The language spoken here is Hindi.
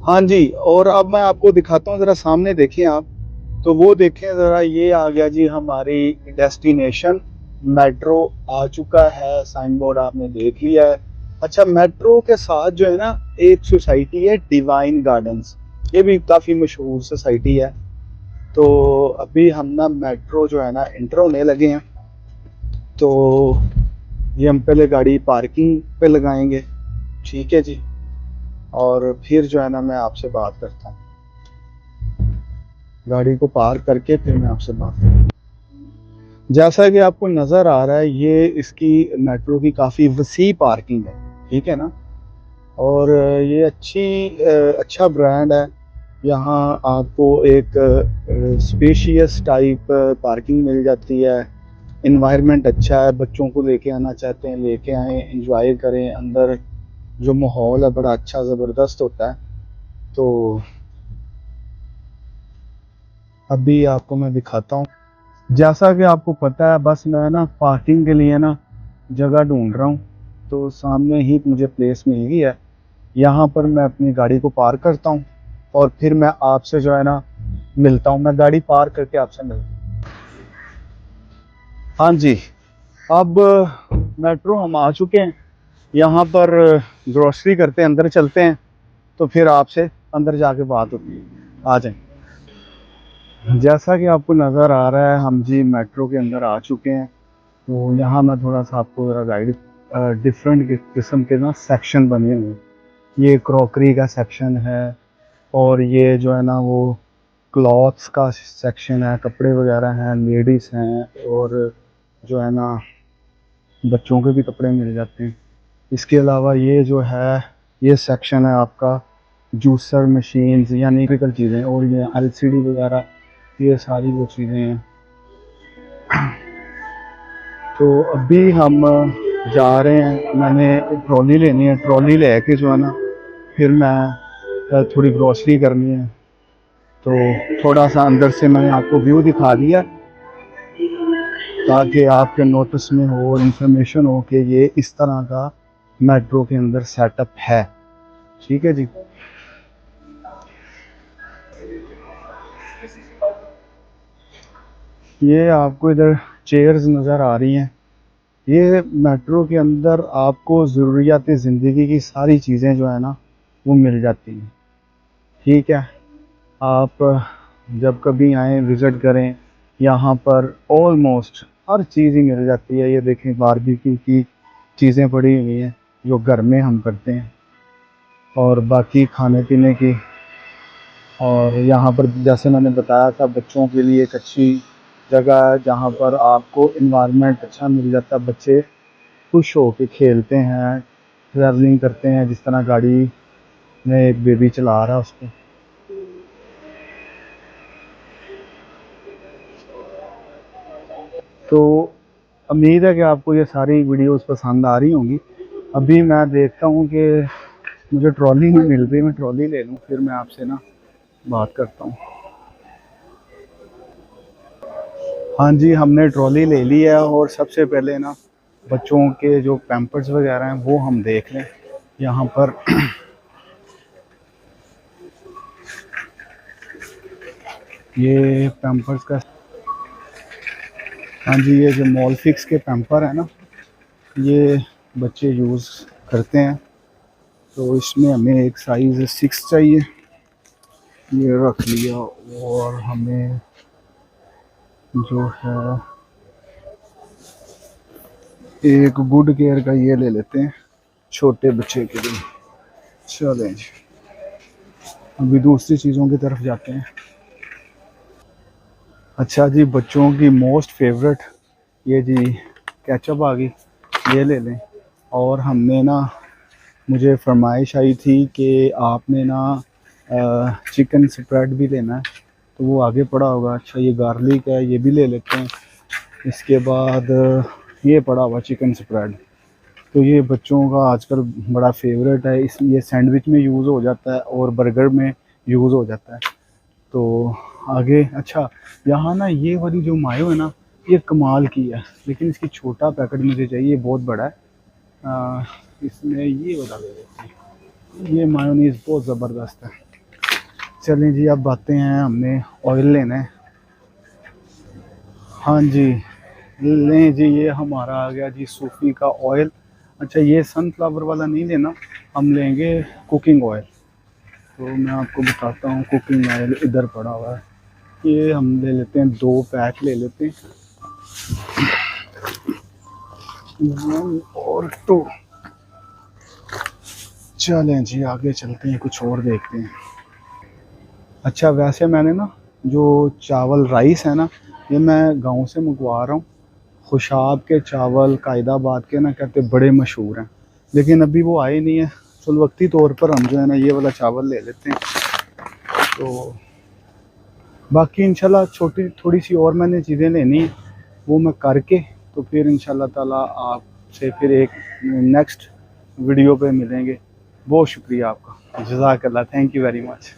हाँ जी, और अब मैं आपको दिखाता हूँ, ज़रा सामने देखें आप। तो वो देखें ज़रा, ये आ गया जी हमारी डेस्टिनेशन। मेट्रो आ चुका है, साइन बोर्ड आपने देख लिया है। अच्छा, मेट्रो के साथ जो है ना, एक सोसाइटी है डिवाइन गार्डन्स। ये भी काफ़ी मशहूर सोसाइटी है। तो अभी हम ना मेट्रो जो है ना इंटर होने लगे हैं। तो ये हम पहले गाड़ी पार्किंग पे लगाएंगे। ठीक है जी। और फिर जो है ना मैं आपसे बात करता हूँ। गाड़ी को पार्क करके फिर मैं आपसे बात करूँ। जैसा कि आपको नज़र आ रहा है, ये इसकी मेट्रो की काफ़ी वसी पार्किंग है। ठीक है ना। और ये अच्छा ब्रांड है। यहाँ आपको एक स्पेशियस टाइप पार्किंग मिल जाती है। इन्वायरमेंट अच्छा है, बच्चों को लेके आना चाहते हैं लेके आएँ, एंजॉय करें। अंदर जो माहौल है बड़ा अच्छा ज़बरदस्त होता है। तो अभी आपको मैं दिखाता हूँ। जैसा कि आपको पता है, बस मैं ना पार्किंग के लिए ना जगह ढूंढ रहा हूँ। तो सामने ही मुझे प्लेस मिल गई है। यहाँ पर मैं अपनी गाड़ी को पार्क करता हूँ और फिर मैं आपसे जो है ना मिलता हूँ। मैं गाड़ी पार्क करके आपसे मिलता हूँ। हाँ जी। अब मेट्रो हम आ चुके हैं। यहाँ पर ग्रोसरी करते हैं, अंदर चलते हैं। तो फिर आपसे अंदर जाके बात होती है। आ जाए। जैसा कि आपको नज़र आ रहा है, हम जी मेट्रो के अंदर आ चुके हैं। तो यहाँ मैं थोड़ा सा आपको ज़रा गाइड, डिफरेंट किस्म के ना सेक्शन बने हुए हैं। ये क्रॉकरी का सेक्शन है, और ये जो है ना वो क्लॉथ्स का सेक्शन है, कपड़े वगैरह हैं, लेडीज़ हैं, और जो है ना बच्चों के भी कपड़े मिल जाते हैं। इसके अलावा ये जो है, ये सेक्शन है आपका जूसर मशीन्स यानी इलेक्ट्रिकल चीज़ें, और ये एलसीडी वगैरह, ये सारी वो चीज़ें हैं। तो अभी हम जा रहे हैं। मैंने एक ट्रॉली लेनी है, ट्रॉली लेके जो है ना फिर मैं थोड़ी ग्रॉसरी करनी है। तो थोड़ा सा अंदर से मैंने आपको व्यू दिखा दिया, ताकि आपके नोटिस में हो, इंफॉर्मेशन हो कि ये इस तरह का मेट्रो के अंदर सेटअप है। ठीक है जी। ये आपको इधर चेयर्स नज़र आ रही हैं। ये मेट्रो के अंदर आपको ज़रूरियात ज़िंदगी की सारी चीज़ें जो है ना वो मिल जाती हैं। ठीक है। आप जब कभी आएँ विज़िट करें, यहाँ पर ऑलमोस्ट हर चीज़ ही मिल जाती है। ये देखें, बारबेक्यू की चीज़ें पड़ी हुई हैं जो घर में हम करते हैं, और बाकी खाने पीने की। और यहाँ पर जैसे मैंने बताया था, बच्चों के लिए एक अच्छी जगह है जहाँ पर आपको इन्वायरमेंट अच्छा मिल जाता है। बच्चे खुश हो के खेलते हैं, ट्रैवलिंग करते हैं। जिस तरह गाड़ी में एक बेबी चला रहा है उसको। तो उम्मीद है कि आपको ये सारी वीडियोस पसंद आ रही होंगी। अभी मैं देखता हूँ कि मुझे ट्रॉली नहीं मिल रही, मैं ट्रॉली ले लूँ फिर मैं आपसे ना बात करता हूँ। हाँ जी, हमने ट्रॉली ले ली है, और सबसे पहले ना बच्चों के जो पैम्पर्स वगैरह हैं वो हम देख लें यहाँ पर। ये पैम्पर्स का, हाँ जी, ये जो मॉलफिक्स के पैम्पर है ना, ये बच्चे यूज़ करते हैं। तो इसमें हमें एक साइज़ 6 चाहिए, ये रख लिया। और हमें जो है एक गुड केयर का ये ले लेते हैं छोटे बच्चे के लिए। चलें जी, अभी दूसरी चीज़ों की तरफ जाते हैं। अच्छा जी, बच्चों की मोस्ट फेवरेट ये जी केचप आ गई, ये ले लें। और हमने ना, मुझे फरमाइश आई थी कि आपने ना चिकन स्प्रेड भी लेना है, तो वो आगे पड़ा होगा। अच्छा, ये गार्लिक है, ये भी ले लेते हैं। इसके बाद ये पड़ा हुआ चिकन स्प्रेड। तो ये बच्चों का आजकल बड़ा फेवरेट है, इसलिए सैंडविच में यूज़ हो जाता है और बर्गर में यूज़ हो जाता है। तो आगे, अच्छा, यहाँ ना ये वाली जो मायो है ना, ये कमाल की है, लेकिन इसकी छोटा पैकेट मुझे चाहिए, बहुत बड़ा है। इसमें ये वाला ले लेते हैं। ये मायोनीज़ बहुत ज़बरदस्त है। चलें जी, अब आते हैं, हमने ऑयल लेना है। हाँ जी, लें जी, ये हमारा आ गया जी सूफी का ऑयल। अच्छा, ये सनफ्लावर वाला नहीं लेना, हम लेंगे कुकिंग ऑयल। तो मैं आपको बताता हूँ, कुकिंग ऑयल इधर पड़ा हुआ है, ये हम ले लेते हैं, 2 पैक ले लेते हैं, 1 और 2। चलें जी, आगे चलते हैं, कुछ और देखते हैं। अच्छा, वैसे मैंने ना जो चावल राइस है ना, ये मैं गांव से मंगवा रहा हूँ। खुशाब के चावल कायदाबाद के ना कहते बड़े मशहूर हैं, लेकिन अभी वो आए नहीं है। चलो वक्ती तौर पर हम जो है ना ये वाला चावल ले लेते हैं। तो बाकी इंशाल्लाह छोटी थोड़ी सी और मैंने चीज़ें लेनी है, वो मैं करके तो फिर इंशाल्लाह ताला आपसे फिर एक नेक्स्ट वीडियो पे मिलेंगे। बहुत शुक्रिया आपका, जज़ाकल्लाह, थैंक यू वेरी मच।